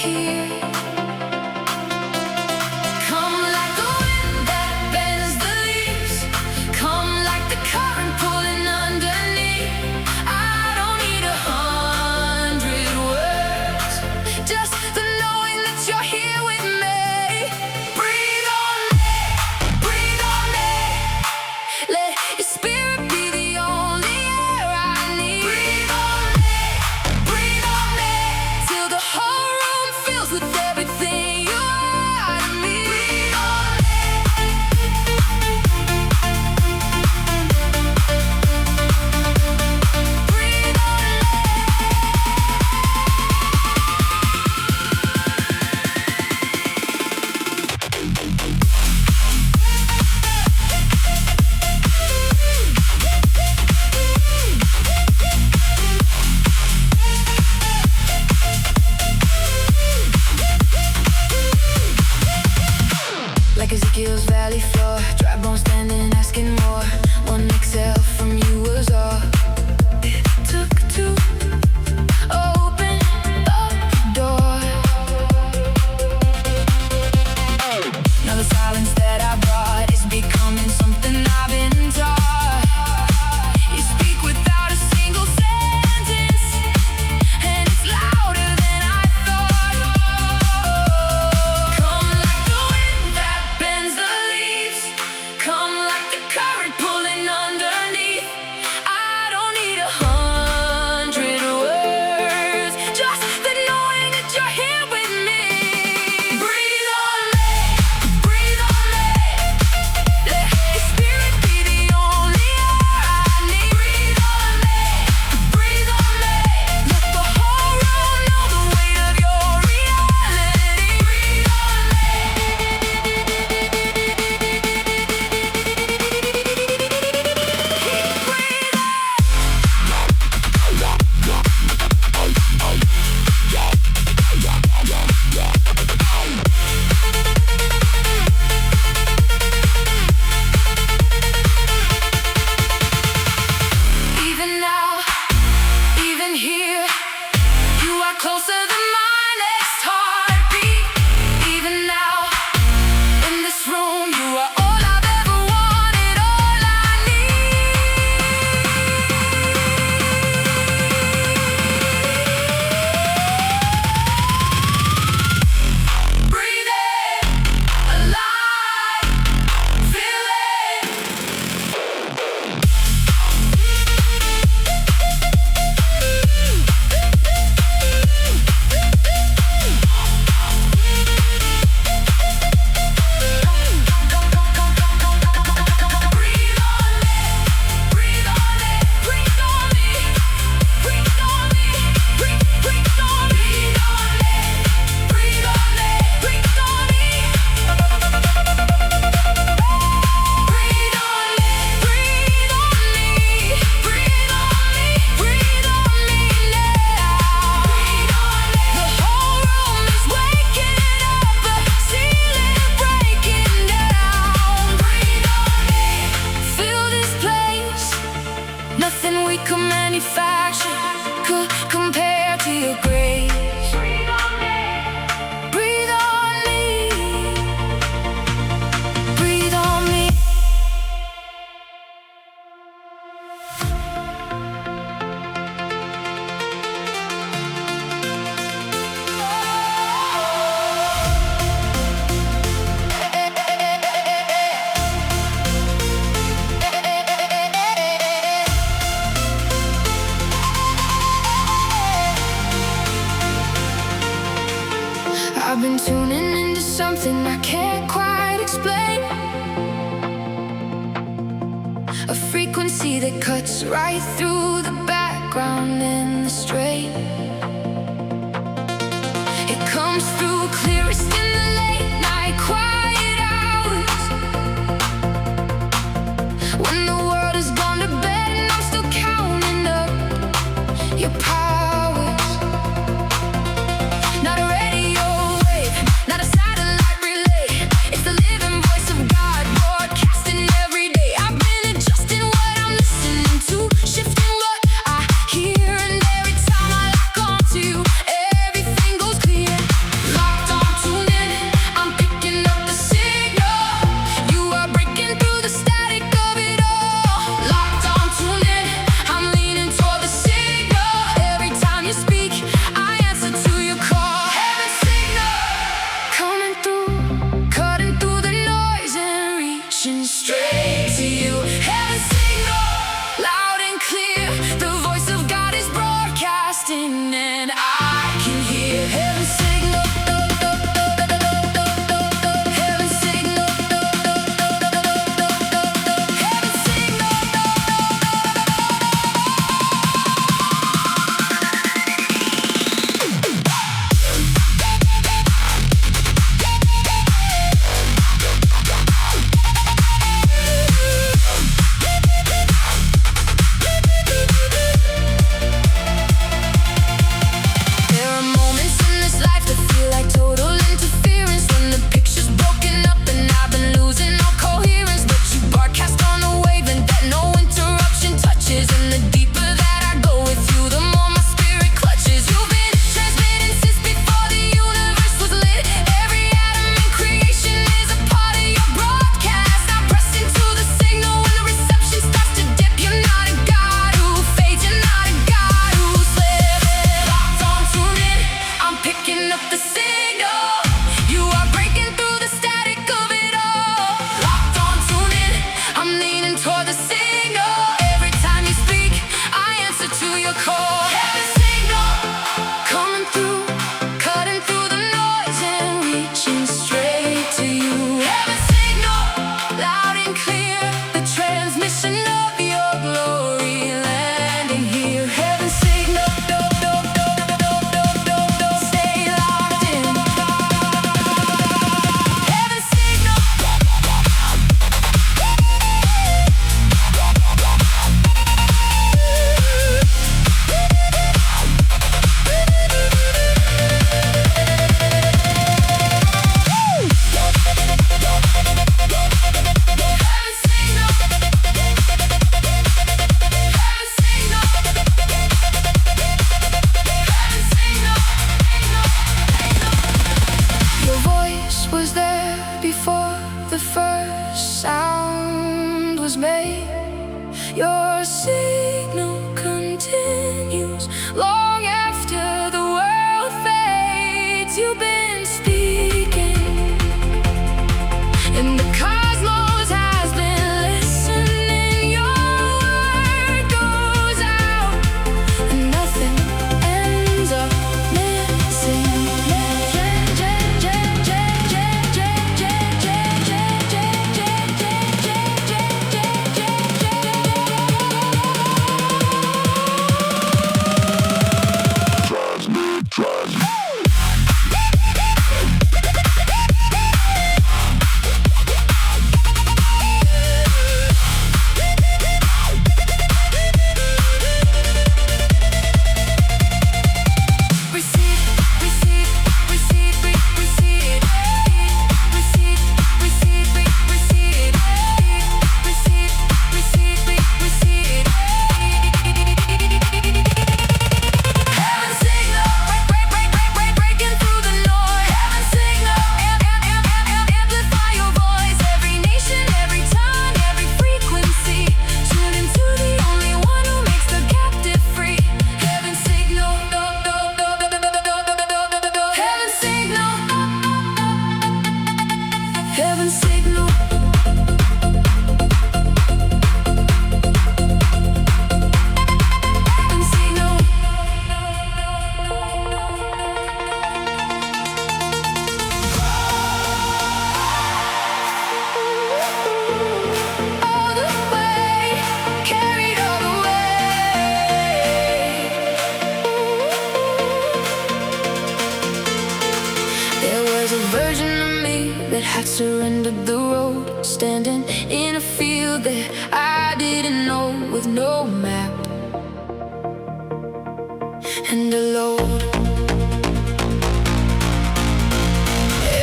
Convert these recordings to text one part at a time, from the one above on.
here. Come like the wind that bends the leaves. Come like the current pulling underneath. I don't need 100 words, just the knowing that you're here with me. Breathe on me, breathe on me. Let your spirit be the only air I need. Breathe on me, till the whole room fills with everything you are to me. Breathe on me. Breathe on me. Like Ezekiel's valley floor, dry bones standing, asking more. One exhale from you was all it took to open up the door. Now the silence that I brought is becoming something I've been taught. You speak without a single sentence, and it's louder than I thought. Come like the wind that bends the leaves. Come like the current pulling underneath. I don't need 100 words, just the knowing that you're here with me. Breathe on me, breathe on me. Let your spirit be the only air I need. Breathe on me, breathe on me. Let the whole room know the weight of your reality. Breathe on me. Keep breathing. Even now, even here, you are closer than my next heartbeat. Even now, in this room, you are all I've ever wanted, all I need. Breathing, alive, feeling. Breathe on me, breathe on it, breathe on me, breathe on me, breathe on me, breathe on it, breathe on me. Breathe on it, breathe on me, breathe on me, breathe on me now. Breathe on it. The whole room is waking up, the ceiling breaking down. Breathe on me. Fill this place. Nothing we could manufacture could compare to your grace. Breathe on me. Breathe on me. Breathe on me. I've been tuning into something I can't quite explain. A frequency that cuts right through the background and the strain. It comes through clearest in the late night quiet hours, when the world has gone to bed and I'm still counting up your powers. Not a radio wave, not a satellite relay. It's the living voice of God broadcasting every day. I've been adjusting what I'm listening to, shifting what I hear, and every time I lock onto you, everything goes clear. picking up the signal. You are breaking through the static of it all. Locked on, tune in, I'm leaning toward the signal. Every time you speak, I answer to your call. Heaven signal, coming through, cutting through the noise and reaching straight to you. Heaven signal, loud and clear, the transmission of your glory landing here. Heaven signal, stay locked in. Heaven signal. Your voice was there before the first sound was made. Your signal continues long after the world fades. You've been speaking, and the cosmos has been listening. Your word goes out, and nothing ends up missing. Heaven signal. Heaven signal. All the way, carried all the way. There was a version of me that had surrendered the road, standing in a field that I didn't know, with no map and a load.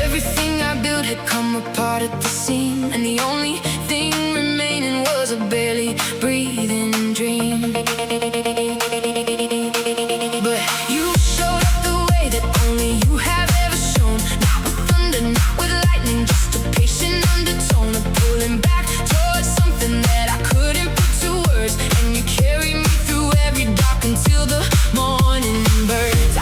Everything I built had come apart at the seam, and the only thing remaining was a barely breathing dream. But you showed up the way that only you have ever shown. Not with thunder, not with lightning, just a patient undertone of pulling back towards something that I couldn't put to words. And you carried me through every dark until the morning birds.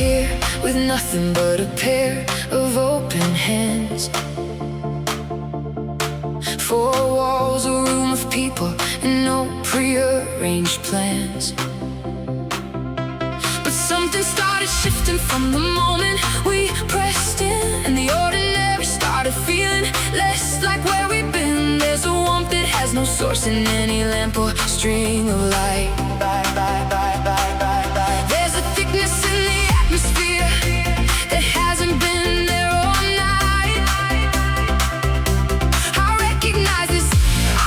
here with nothing but a pair of open hands. Four walls, a room of people, and no prearranged plans. But something started shifting from the moment we pressed in, and the ordinary started feeling less like where we've been. There's a warmth that has no source in any lamp or string of light. There's a thickness in the atmosphere that hasn't been there all night. I recognize this,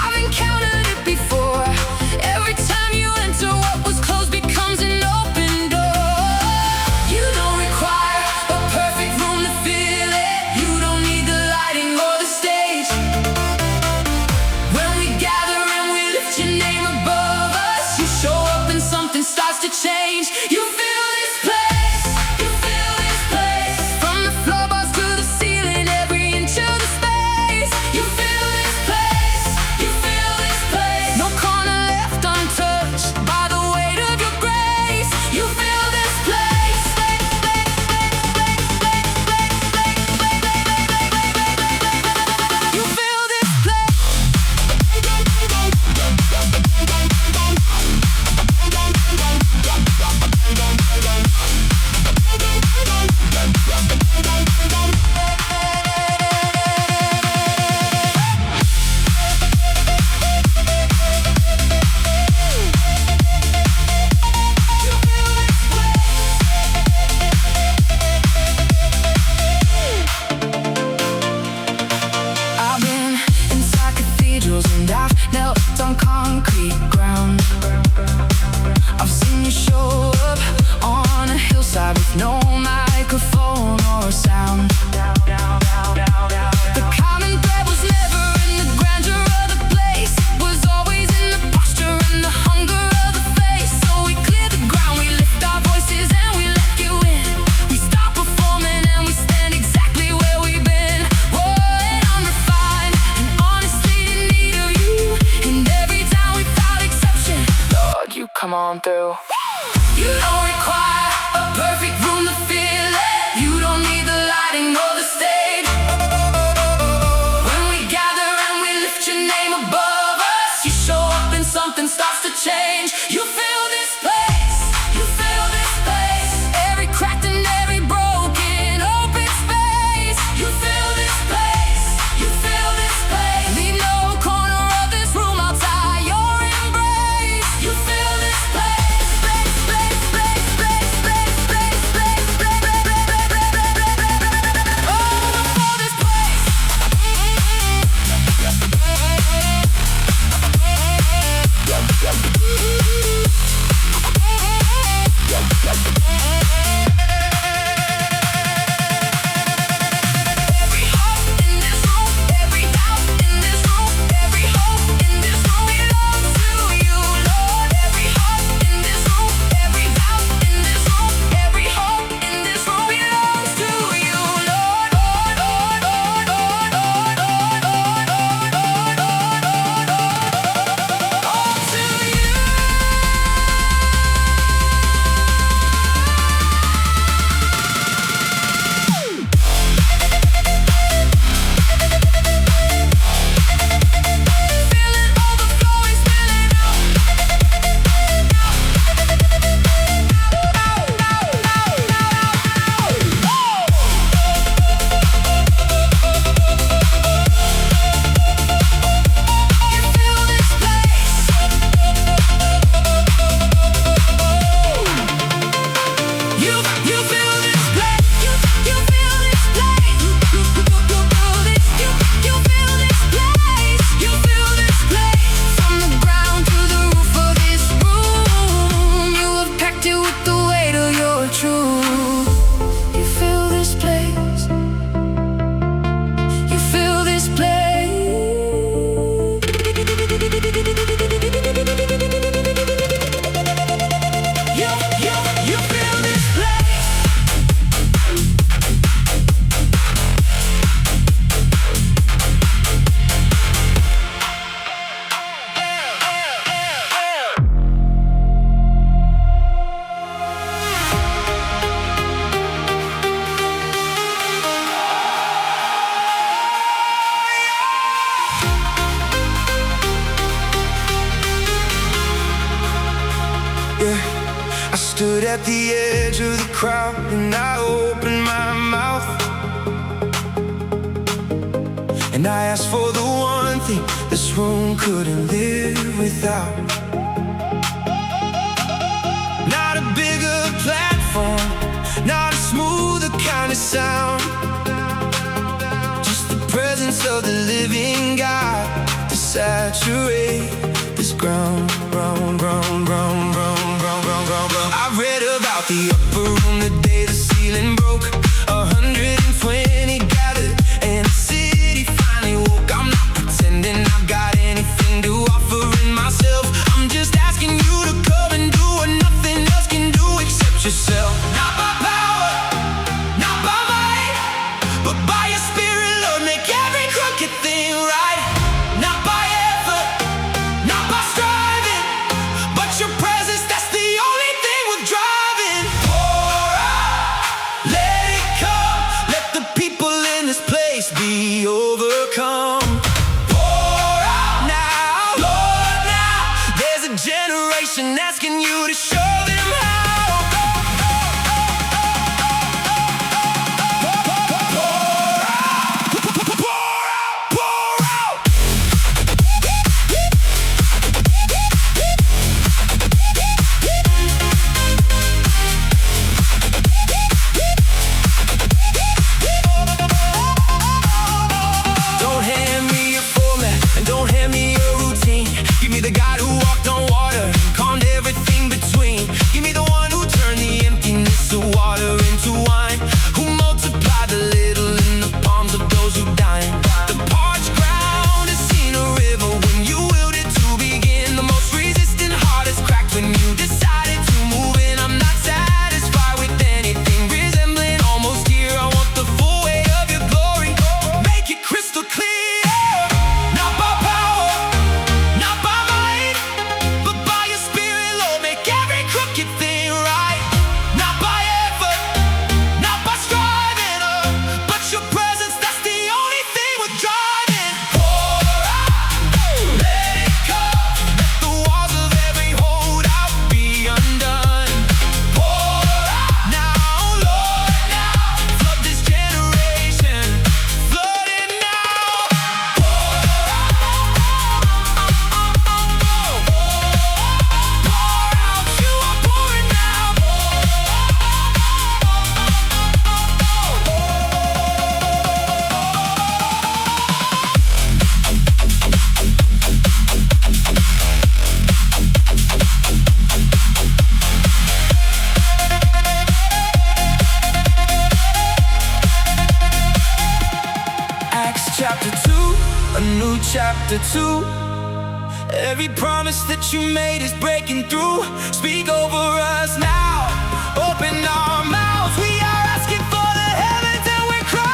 I've encountered it before. Every time you enter, what was closed becomes an open door. You don't require a perfect room to feel it. You don't need the lighting or the stage. When we gather and we lift your name above us, you show up and something starts to change. You feel this place, you feel this place. From the floorboards to the ceiling, every inch of the space. You feel this place, you feel this place. No corner left untouched by the weight of your grace. You feel this place. You feel this place. I've been inside cathedrals and I've knelt on concrete ground. I've seen you show up on a hillside with no microphone or sound. The common thread was never in the grandeur of the place. It was always in the posture and the hunger of the face. So we clear the ground, we lift our voices and we let you in. We stop performing and we stand exactly where we've been. Raw and unrefined and honestly in need of you. And every time without exception, Lord, you come on through. You don't require a perfect room to feel it. You don't need the lighting or the stage. When we gather and we lift your name above us, you show up and something starts to change. You feel this place, you feel this place. Every cracked and every broken open space. You feel this place, you feel this place. Leave no corner of this room outside your embrace. You feel this place, place, place, place. stood at the edge of the crowd and I opened my mouth, and I asked for the one thing this room couldn't live without. Not a bigger platform, not a smoother kind of sound, just the presence of the living God to saturate this ground, ground, ground, ground, ground, ground, ground, ground, ground. I read about the upper room the day the ceiling broke. 120 gathered and the city finally woke. I'm not pretending I've got anything to offer in myself. I'm just asking you to come and do what nothing else can do except yourself. Not by power, not by might, but by your spirit, Lord, make every crooked thing right. Not by effort, not by striving, but your presence, that's the only thing we're driving. Pour out, let it come, let the people in this place be overcome. Pour out now, Lord, now. There's a generation asking you to show them how. The God who walked on water, calmed everything between. Give me the one who turned the emptiness of water into wine, who multiplied the little in the palms of those who dine. The parched ground has seen a river when you willed it to begin. The most resistant heart is cracked when you decided to move in. I'm not satisfied with anything resembling almost here. I want the full weight of your glory. Make it crystal clear. Chapter 2, a new chapter 2. Every promise that you made is breaking through. Speak over us now, open our mouths. We are asking for the heavens and we're crying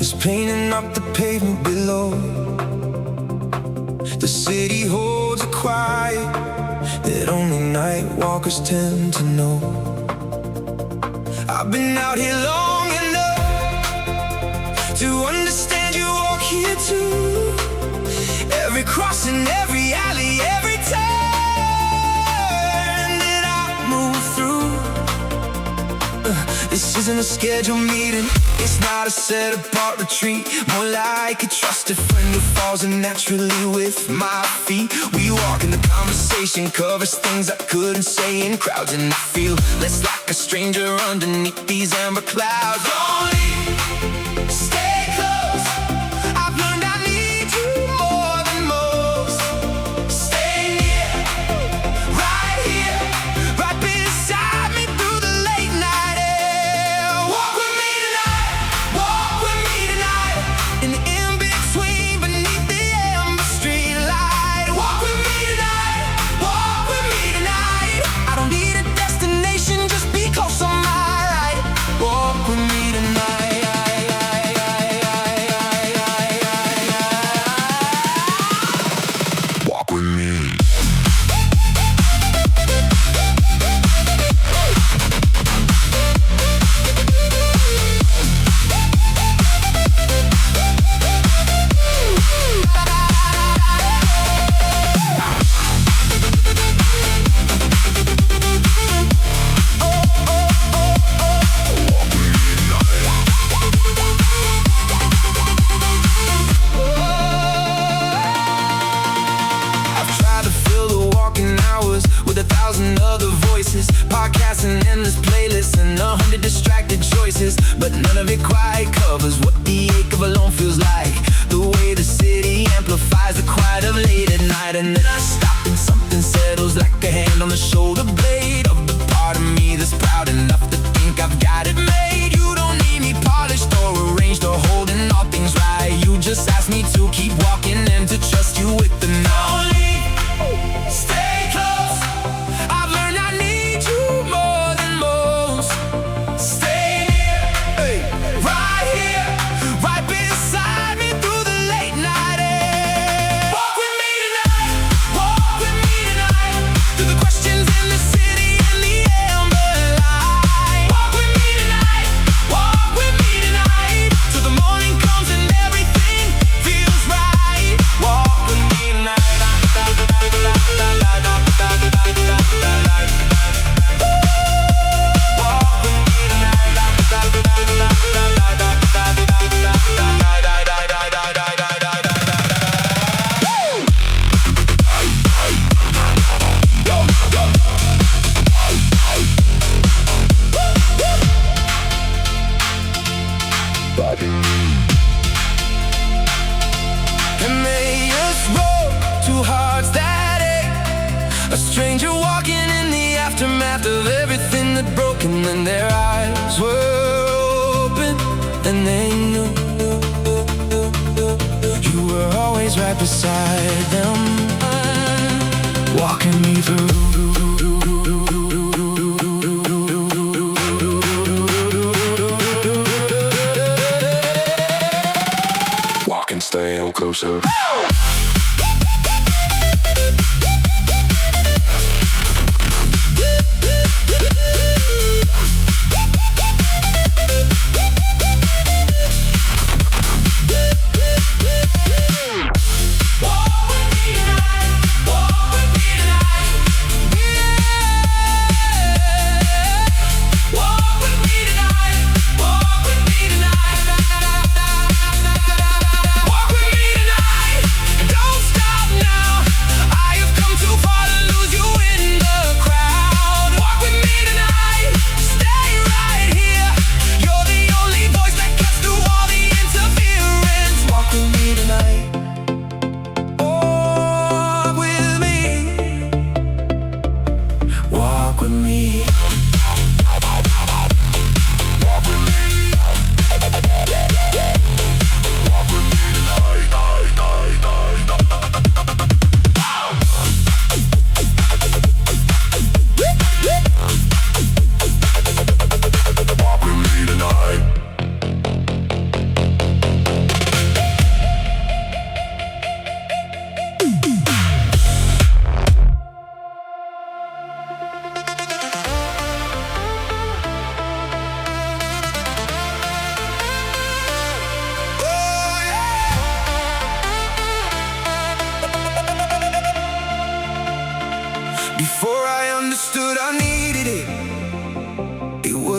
is painting up the pavement below. The city holds a quiet that only night walkers tend to know. I've been out here long enough to understand you walk here too. Every Every crossing, every alley, every turn that I move through. This isn't a scheduled meeting, it's not a set-apart retreat. More like a trusted friend who falls in naturally with my feet. We walk in the conversation, covers things I couldn't say in crowds, and I feel less like a stranger underneath these amber clouds. Only stay close. I've learned I need you more than most. Stay near, right here, right beside me through the late night air. Walk with me tonight, walk with me tonight, in the in-between, beneath the amber street light. Walk with me tonight, walk with me tonight. I don't need a destination, just be close on my right. Walk with me tonight. Walk with me. I've tried to fill the walking hours with 1,000 other voices, podcasts and endless playlists and 100 distracted choices, but none of it quite covers what the ache of alone feels like. The way the city amplifies the quiet of late at night, and then I stop and something settles like a hand on the shoulder blade of the part of me that's proud enough to think I've got it made. You don't need me polished or arranged or holding all things right. You just ask me to keep walking and to trust you with the night. Stay close. I've learned I need you more than most. Stay near, right here, right beside me through the late night air. Walk with me tonight, walk with me tonight, through the questions in the city and the amber light. Walk with me tonight, walk with me tonight, till the morning comes and everything feels right. Walk with me tonight. And may us roll two hearts that ache, a stranger walking in the aftermath of everything that broke, and then their eyes were open and they knew you were always right beside them, walking me through. Walk and stay closer.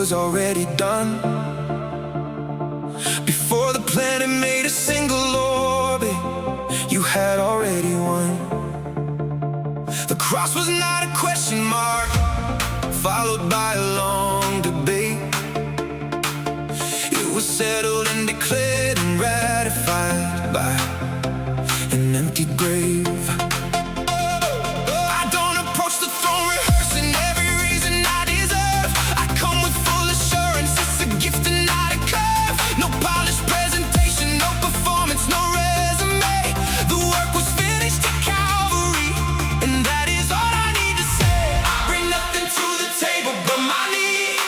was already done. Before the planet made a single orbit, you had already won. The cross was not a question mark, followed by a long debate. It was settled and declared and ratified by an empty grave. I don't approach the throne rehearsing every reason I deserve. I come with full assurance, it's a gift and not a curve. No polished presentation, no performance, no resume. The work was finished at Calvary, and that is all I need to say. I bring nothing to the table but my need,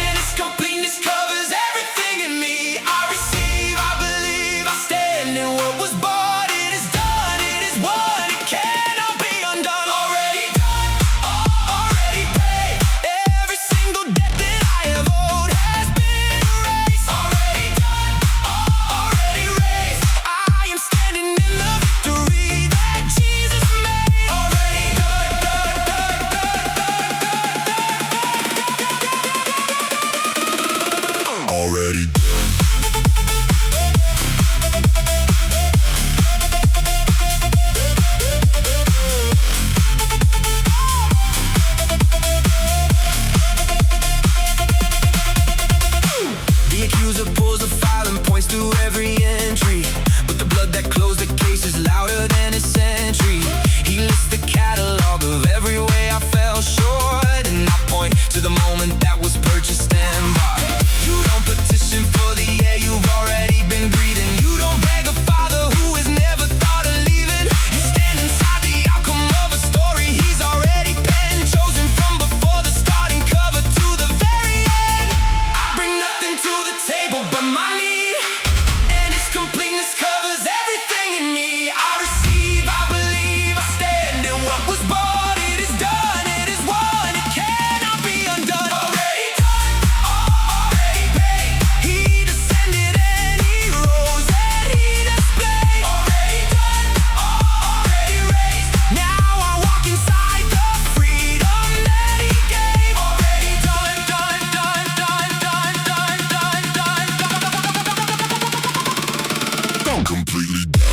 and its completeness covers everything in me. I receive, I believe, I stand in what was bought. It is done, it is won, it cannot be undone. Already done, already paid. Every single debt that I have owed has been erased. Already done, already raised. I am standing in the victory that Jesus made. Already done, already done. The accuser pulls the file and points to every entry, but the blood that closed the case is louder than a century. He lists the catalog of every way I fell short, and I point to the moment that was purchased and bought. You don't petition for the air you've already been breathing. You don't beg a father who has never thought of leaving. You stand inside the outcome of a story he's already penned, chosen from before the starting cover to the very end. I bring nothing to the table but my need, and its completeness covers everything in me. I receive, I believe, I stand in what was bought. It is done, it is won, it cannot be undone. Already done, already paid. He descended and he rose and he displayed. Already done, already raised. Now I walk inside the freedom that he gave. Already done, done, done, done, done, done, done, done, done. Completely done.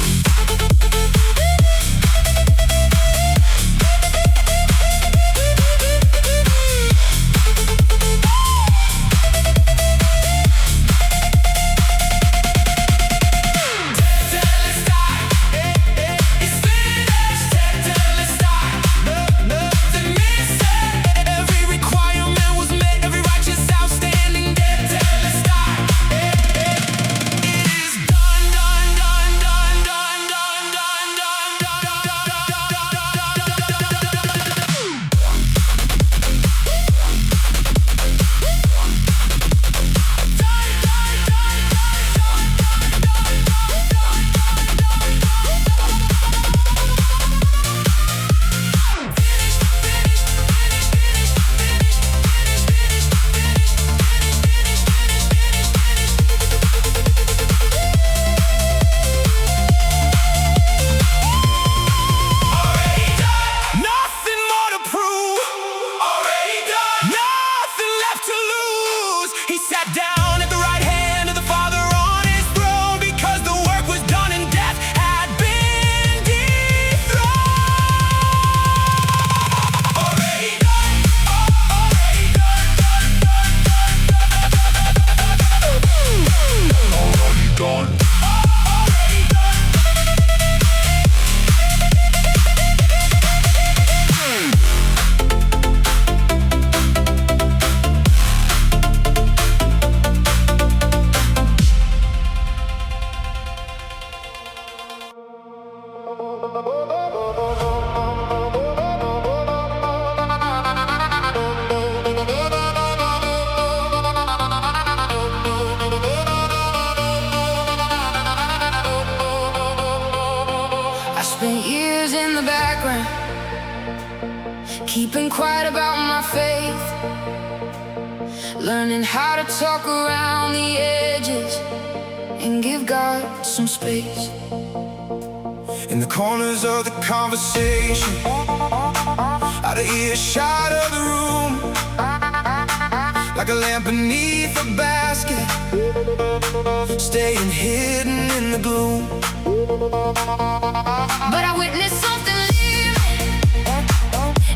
Nothing more to prove. Already done. Nothing left to lose. He sat down at the right hand of the Father on his throne, because the work was done and death had been dethroned. Already done. Already done. Already done. Already done. I spent years in the background, keeping quiet about my faith, learning how to talk around the edges and give God some space. In the corners of the conversation, out of earshot of the room, like a lamp beneath a basket, staying hidden in the gloom. But I witnessed something living,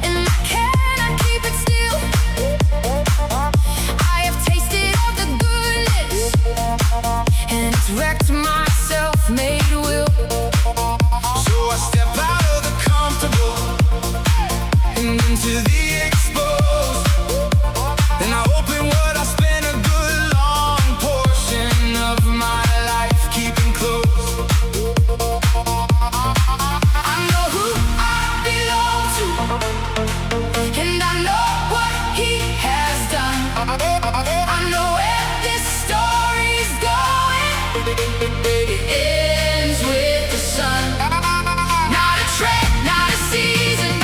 and I cannot keep it still. I have tasted of the goodness, and it's wrecked my self-made will. So I step out of the comfortable and into the exposed, and I open what I spent a good long portion of my life keeping close. I know who I belong to, and I know what he has done. I know where this story's going. It ends with the sun. Not a trend, not a season,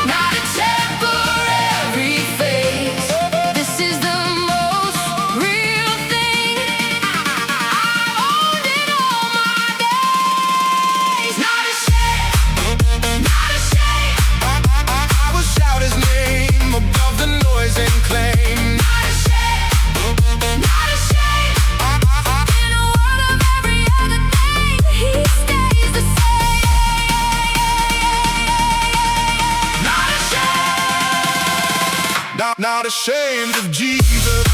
not a temporary phase. This is the most real thing I've owned in all my days. Not ashamed, not ashamed. I will shout his name above the noise and claim. Not ashamed, not ashamed. In a world of every other thing, he stays the same. Not ashamed, not ashamed of Jesus.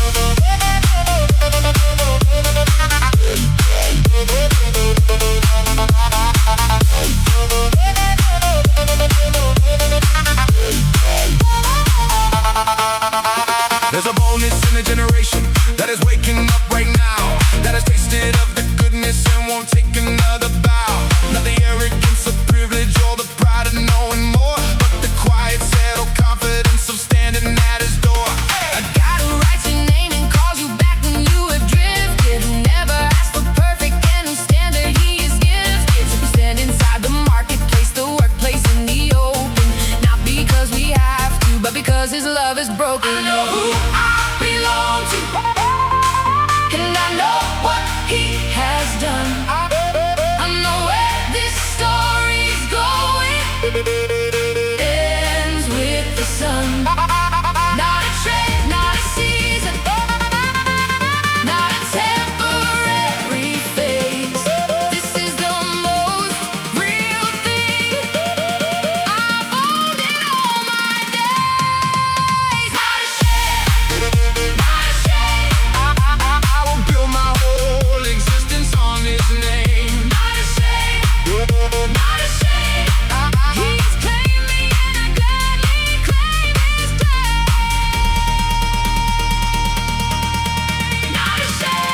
There's a bonus in the generation that is waking up right now, that has tasted of the goodness and won't take another bow. Not the arrogance of privilege or the pride of knowing more, but the quiet, settled confidence of standing at his door. A God who writes your name and calls you back when you have drifted, who never asked for perfect and whose standard he is gifted. So we stand inside the marketplace, the workplace, in the open, not because we have to, but because his love is broken. I know who I belong to, and I know what he has done. I know where this story's going. Ends with the sun. Not a trend, not a season, not a temporary phase. This is the most real thing I've owned in all my days. Not ashamed, not ashamed. I will build my whole existence on his name. Not ashamed, not ashamed. He's claimed me and I gladly claim his claim. Not ashamed,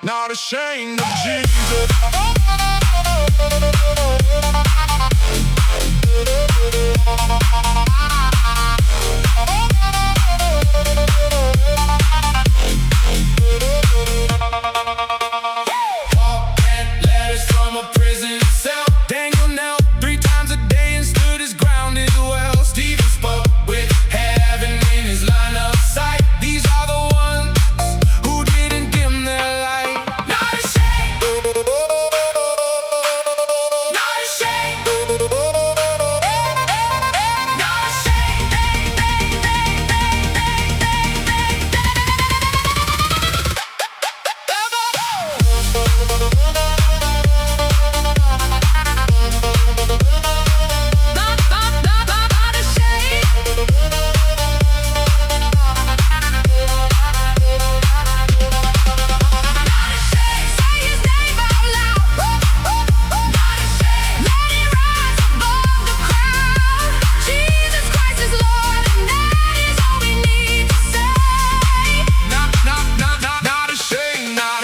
not ashamed of Jesus. Paul penned letters from a prison cell. Daniel knelt 3 times a day and stood his ground as well. Stephen spoke with heaven in his line of sight. These are the ones who didn't dim their light. Not ashamed, not ashamed, not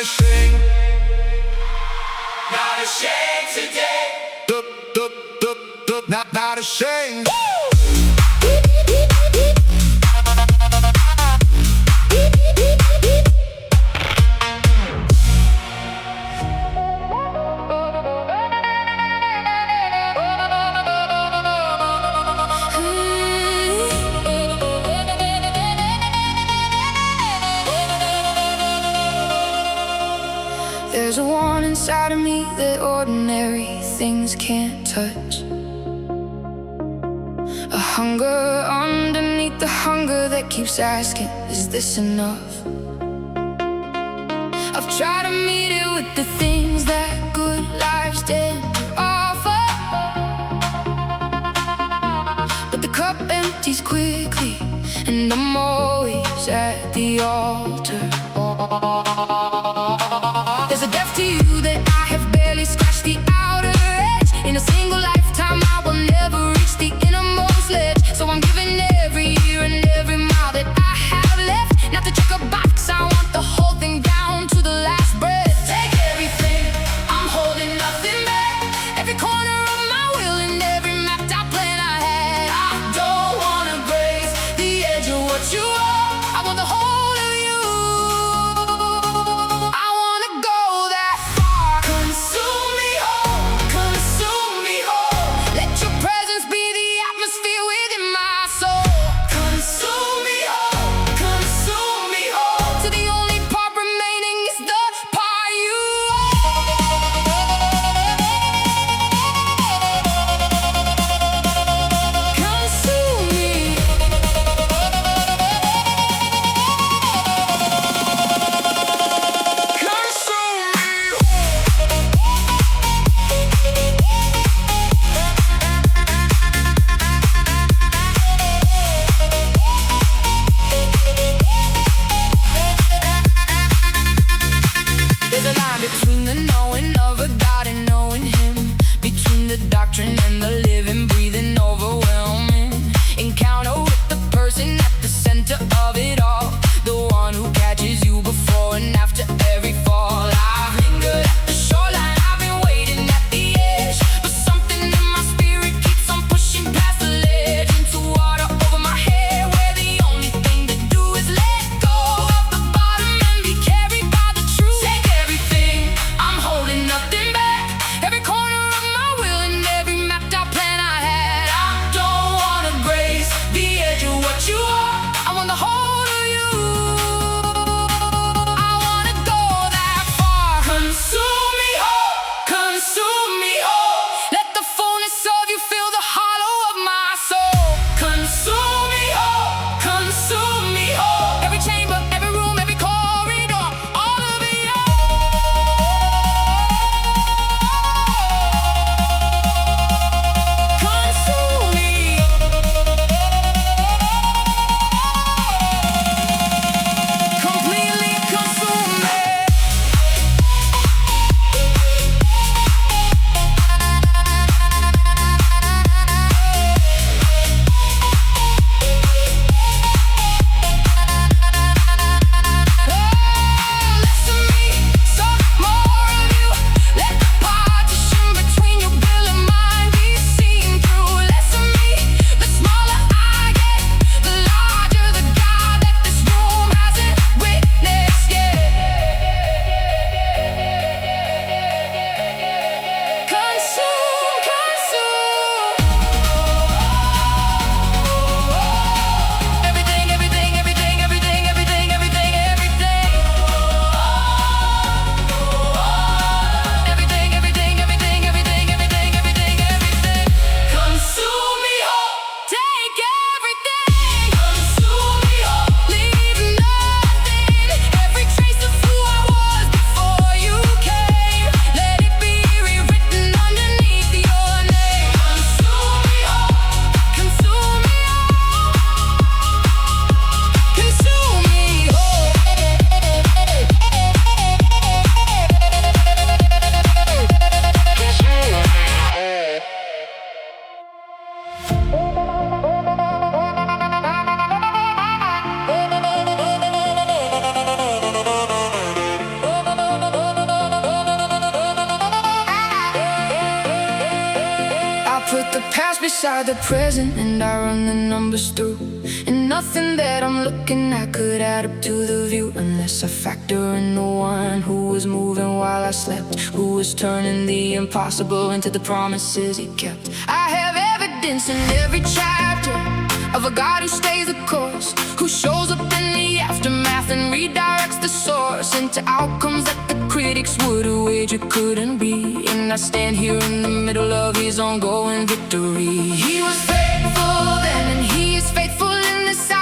ashamed. Not ashamed. There's a one inside of me that ordinary things can't touch. A hunger underneath the hunger that keeps asking, is this enough? I've tried to meet it with the things that good lives tend to offer, but the cup empties quickly, and I'm always at the altar. There's a depth to you that I have barely scratched the outer edge. In a single lifetime I will never reach the innermost ledge. So I'm giving every year and every mile that I have left, not to check a box, I want the whole thing down to the last breath. Take everything, I'm holding nothing back. Every corner of my will and every mapped out plan I had. I don't wanna graze the edge of what you are, I want the whole of you. I wanna go that far. Consume me whole, consume me whole. Let your presence be the atmosphere within my soul. Consume me whole, consume me whole. To the only part remaining is the part you consume me. There's a line between the knowing of a God and knowing Him, between the doctrine and the living, breathing, overwhelming encounter with the person at the center of it all, the one who catches you before and after every fall. I've lingered at the shoreline, I've been waiting at the edge, but something in my spirit keeps on pushing past the ledge, into water over my head, where the only thing to do is let go of the bottom and be carried by the truth. Take everything, I'm holding nothing back. Every corner of my will and every mapped out plan I had. I don't wanna graze the edge of what you are, I want the whole of you. I wanna go that far. Consume me whole, consume me whole. Let the fullness of you fill the hollow of my soul. Consume me whole, consume me whole. Every chamber, every room, every corridor, all of it. Consume me. Completely consume me. Less of me, some more of you. Let the partition between your will and mine be seen through. Less of me, the smaller I get, the larger the God that this room hasn't witnessed yet. Consume, consume. Everything, everything, everything, everything, everything, everything, everything. Everything, everything, everything, everything, everything, everything, everything. Consume me whole. Take everything. Consume me whole. Leave nothing. Every trace of who I was before you came. Let it be rewritten underneath your name. Consume me whole. Consume me whole. Consume me whole. I put the past beside the present and I run the numbers through, and nothing that I'm looking at could add up to the view, unless I factor in the one who was moving while I slept, who was turning the impossible into the promises He kept. I have evidence in every chapter of a God who stays the course, who shows up in the aftermath and redirects the source into outcomes that the critics would have wagered couldn't be. And I stand here in the middle of His ongoing victory. He was faithful then and He is faithful in this hour.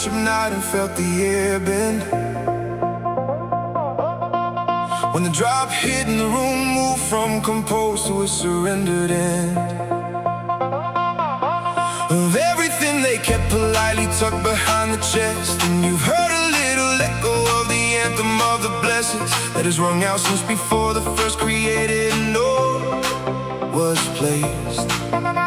worship night and felt the air bend. When the drop hit and the room moved from composed to a surrendered end. Of everything they kept politely tucked behind the chest. And you've heard a little echo of the anthem of the blessings that has rung out since before the first created note was placed.